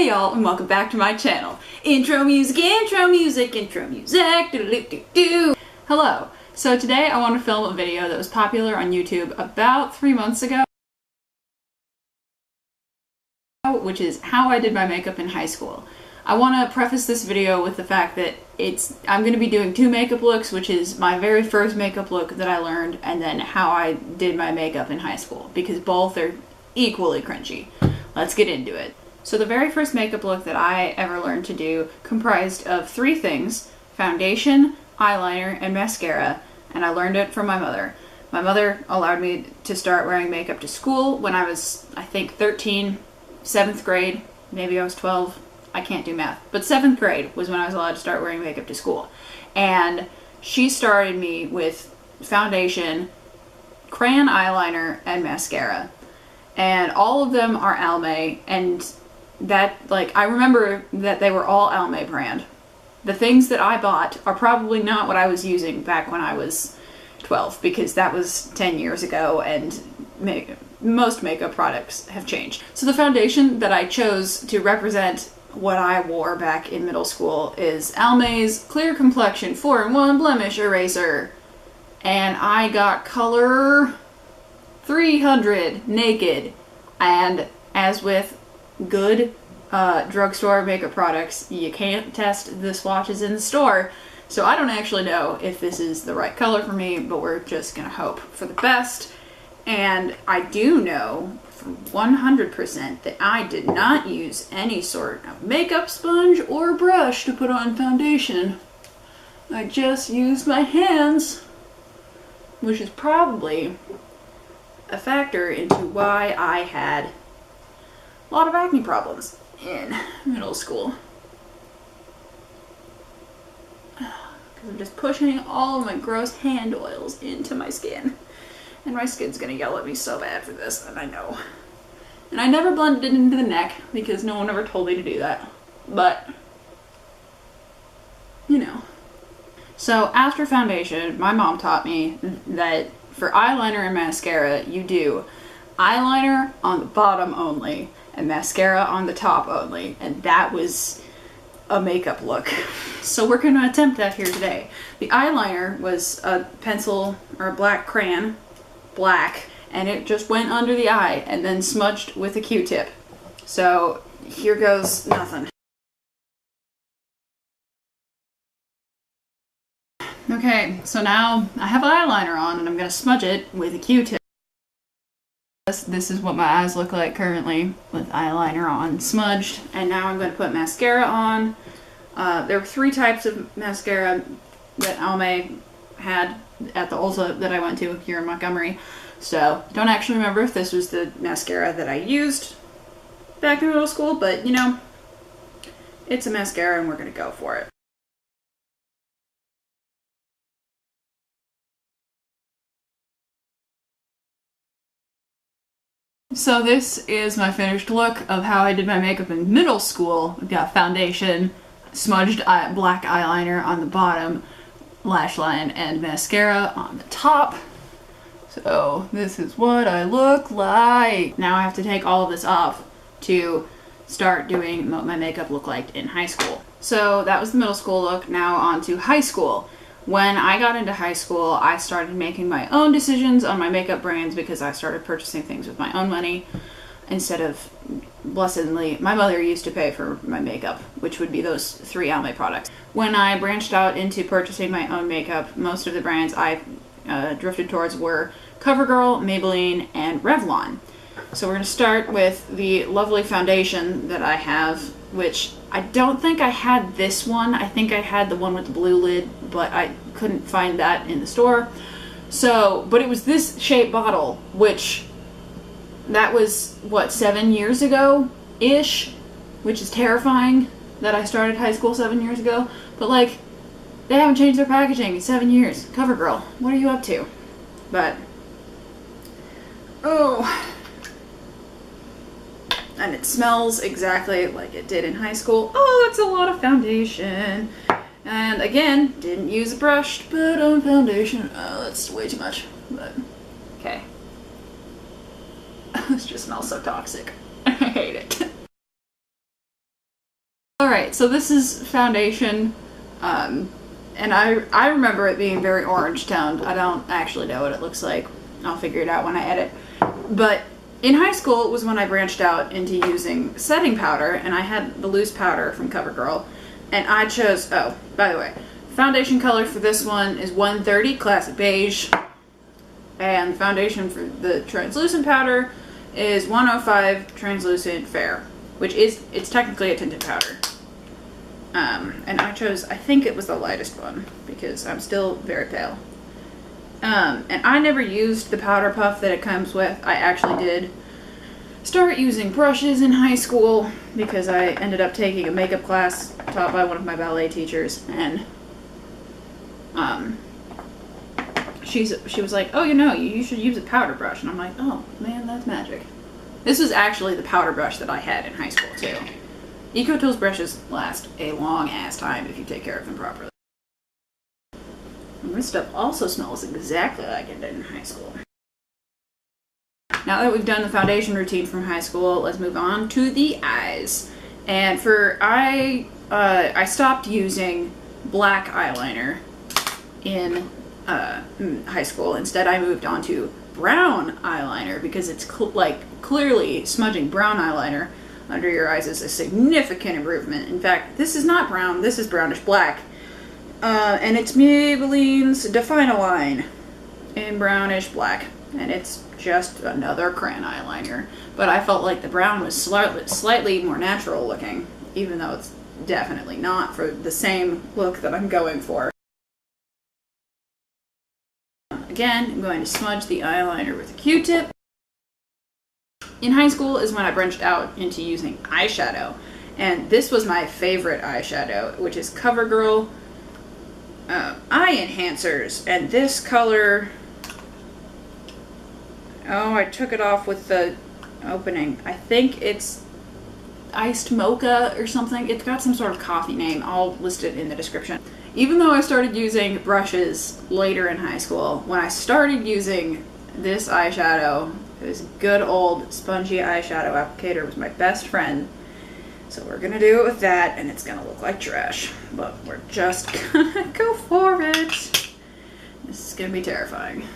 Hey y'all, and welcome back to my channel. Intro music, intro music, intro music, do-do-do-do-do. Hello. So today I want to film a video that was popular on YouTube about 3 months ago, which is how I did my makeup in high school. I want to preface this video with the fact that I'm going to be doing two makeup looks, which is my very first makeup look that I learned, and then how I did my makeup in high school, because both are equally cringy. Let's get into it. So the very first makeup look that I ever learned to do comprised of three things: foundation, eyeliner, and mascara, and I learned it from my mother. My mother allowed me to start wearing makeup to school when I was, I think, 13, 7th grade, maybe I was 12, I can't do math, but 7th grade was when I was allowed to start wearing makeup to school. And she started me with foundation, crayon eyeliner, and mascara. And all of them are Almay, and that, like, I remember that they were all Almay brand. The things that I bought are probably not what I was using back when I was 12, because that was 10 years ago, and most makeup products have changed. So the foundation that I chose to represent what I wore back in middle school is Almay's Clear Complexion 4-in-1 Blemish Eraser. And I got color 300 Naked. And as with good drugstore makeup products, you can't test the swatches in the store, so I don't actually know if this is the right color for me, but we're just gonna hope for the best. And I do know for 100% that I did not use any sort of makeup sponge or brush to put on foundation. I just used my hands, which is probably a factor into why I had a lot of acne problems in middle school. Because I'm just pushing all of my gross hand oils into my skin. And my skin's gonna yell at me so bad for this, and I know. And I never blended it into the neck because no one ever told me to do that. But, you know. So after foundation, my mom taught me that for eyeliner and mascara, you do eyeliner on the bottom only and mascara on the top only, and that was a makeup look. So we're going to attempt that here today. The eyeliner was a pencil or a black crayon, black, and it just went under the eye and then smudged with a Q-tip. So here goes nothing. Okay, so now I have eyeliner on and I'm going to smudge it with a Q-tip. This is what my eyes look like currently with eyeliner on, smudged. And now I'm going to put mascara on. There were three types of mascara that Almay had at the Ulta that I went to here in Montgomery. So don't actually remember if this was the mascara that I used back in middle school, but you know, it's a mascara and we're going to go for it. So this is my finished look of how I did my makeup in middle school. I've got foundation, smudged black eyeliner on the bottom, lash line, and mascara on the top. So this is what I look like. Now I have to take all of this off to start doing what my makeup looked like in high school. So that was the middle school look. Now on to high school. When I got into high school, I started making my own decisions on my makeup brands because I started purchasing things with my own money instead of, blessedly, my mother used to pay for my makeup, which would be those three Almay products. When I branched out into purchasing my own makeup, most of the brands I drifted towards were CoverGirl, Maybelline, and Revlon. So we're going to start with the lovely foundation that I have, which I don't think I had this one. I think I had the one with the blue lid, but I couldn't find that in the store. So, but it was this shape bottle, which that was, what, 7 years ago-ish? Which is terrifying that I started high school 7 years ago. But like, they haven't changed their packaging in 7 years. CoverGirl, what are you up to? But, oh. And it smells exactly like it did in high school. Oh, it's a lot of foundation. And again, didn't use a brush to put on foundation. Oh, that's way too much. But, okay. This just smells so toxic. I hate it. Alright, so this is foundation, and I remember it being very orange toned. I don't actually know what it looks like. I'll figure it out when I edit. But in high school, it was when I branched out into using setting powder, and I had the loose powder from CoverGirl, and I chose, oh, by the way, foundation color for this one is 130 Classic Beige, and the foundation for the translucent powder is 105 Translucent Fair, which is, it's technically a tinted powder. And I chose, I think it was the lightest one, because I'm still very pale. And I never used the powder puff that it comes with. I actually did start using brushes in high school, because I ended up taking a makeup class taught by one of my ballet teachers, and she was like, oh, you know, you should use a powder brush. And I'm like, oh man, that's magic. This was actually the powder brush that I had in high school too. EcoTools brushes last a long ass time if you take care of them properly. And this stuff also smells exactly like it did in high school. Now that we've done the foundation routine from high school, let's move on to the eyes. And for I stopped using black eyeliner in high school. Instead, I moved on to brown eyeliner, because it's clearly smudging brown eyeliner under your eyes is a significant improvement. In fact, this is not brown, this is brownish black. And it's Maybelline's Define-A-Line in brownish black. And it's just another crayon eyeliner. But I felt like the brown was slightly more natural looking, even though it's definitely not for the same look that I'm going for. Again, I'm going to smudge the eyeliner with a Q-tip. In high school is when I branched out into using eyeshadow. And this was my favorite eyeshadow, which is CoverGirl Eye Enhancers. And this color... oh, I took it off with the opening. I think it's Iced Mocha or something. It's got some sort of coffee name. I'll list it in the description. Even though I started using brushes later in high school, when I started using this eyeshadow, this good old spongy eyeshadow applicator was my best friend. So we're gonna do it with that, and it's gonna look like trash. But we're just gonna go for it. This is gonna be terrifying.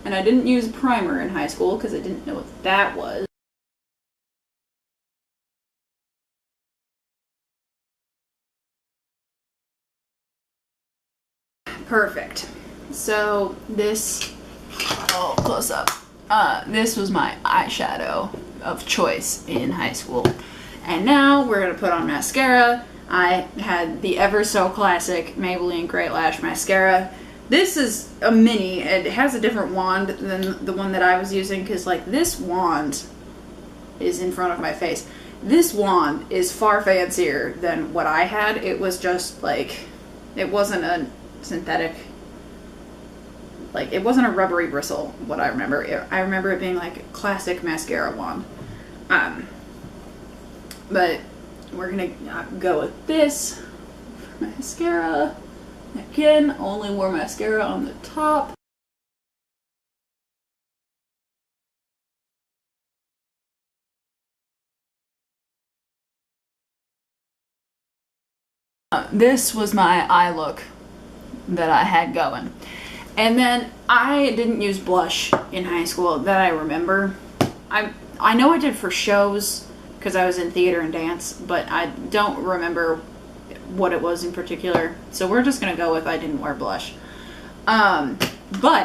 And I didn't use primer in high school because I didn't know what that was. Perfect. So this, oh, close up. This was my eyeshadow of choice in high school. And now we're gonna put on mascara. I had the ever so classic Maybelline Great Lash Mascara. This is a mini. It has a different wand than the one that I was using, because like this wand is in front of my face. This wand is far fancier than what I had. It was just like, it wasn't a synthetic, like it wasn't a rubbery bristle, what I remember. I remember it being like a classic mascara wand. But we're gonna go with this for mascara. Again, only wore mascara on the top. This was my eye look that I had going. And then I didn't use blush in high school that I remember. I know I did for shows because I was in theater and dance, but I don't remember what it was in particular. So we're just gonna go with I didn't wear blush. But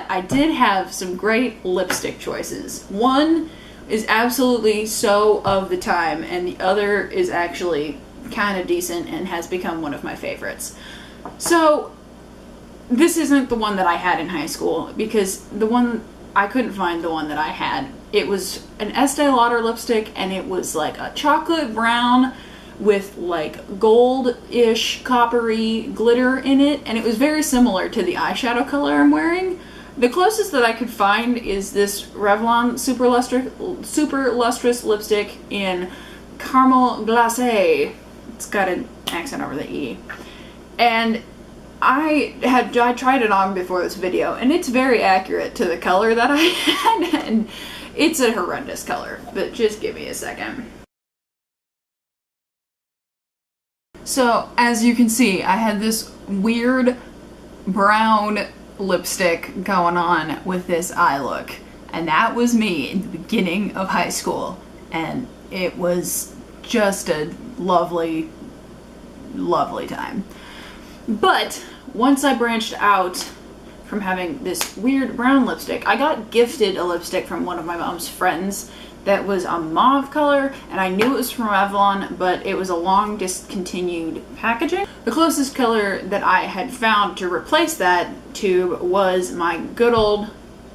I did have some great lipstick choices. One is absolutely so of the time, and the other is actually kind of decent and has become one of my favorites. So this isn't the one that I had in high school, because the one, I couldn't find the one that I had. It was an Estee Lauder lipstick, and it was like a chocolate brown with like gold-ish coppery glitter in it, and it was very similar to the eyeshadow color I'm wearing. The closest that I could find is this Revlon Super Lustrous lipstick in Caramel Glacé. It's got an accent over the E. And I tried it on before this video, and it's very accurate to the color that I had, and it's a horrendous color, but just give me a second. So, as you can see, I had this weird brown lipstick going on with this eye look. And that was me in the beginning of high school. And it was just a lovely, lovely time. But once I branched out from having this weird brown lipstick, I got gifted a lipstick from one of my mom's friends that was a mauve color, and I knew it was from Revlon, but it was a long discontinued packaging. The closest color that I had found to replace that tube was my good old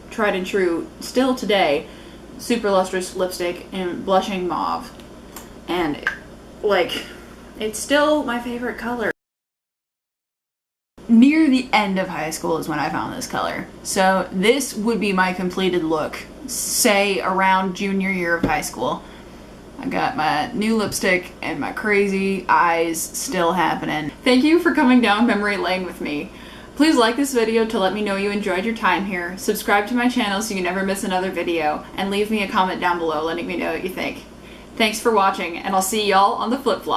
tried and true, still today, Super Lustrous lipstick in blushing mauve. And like, it's still my favorite color. Near the end of high school is when I found this color. So this would be my completed look, say around junior year of high school. I got my new lipstick and my crazy eyes still happening. Thank you for coming down memory lane with me. Please like this video to let me know you enjoyed your time here, subscribe to my channel so you never miss another video, and leave me a comment down below letting me know what you think. Thanks for watching, and I'll see y'all on the flip-flop.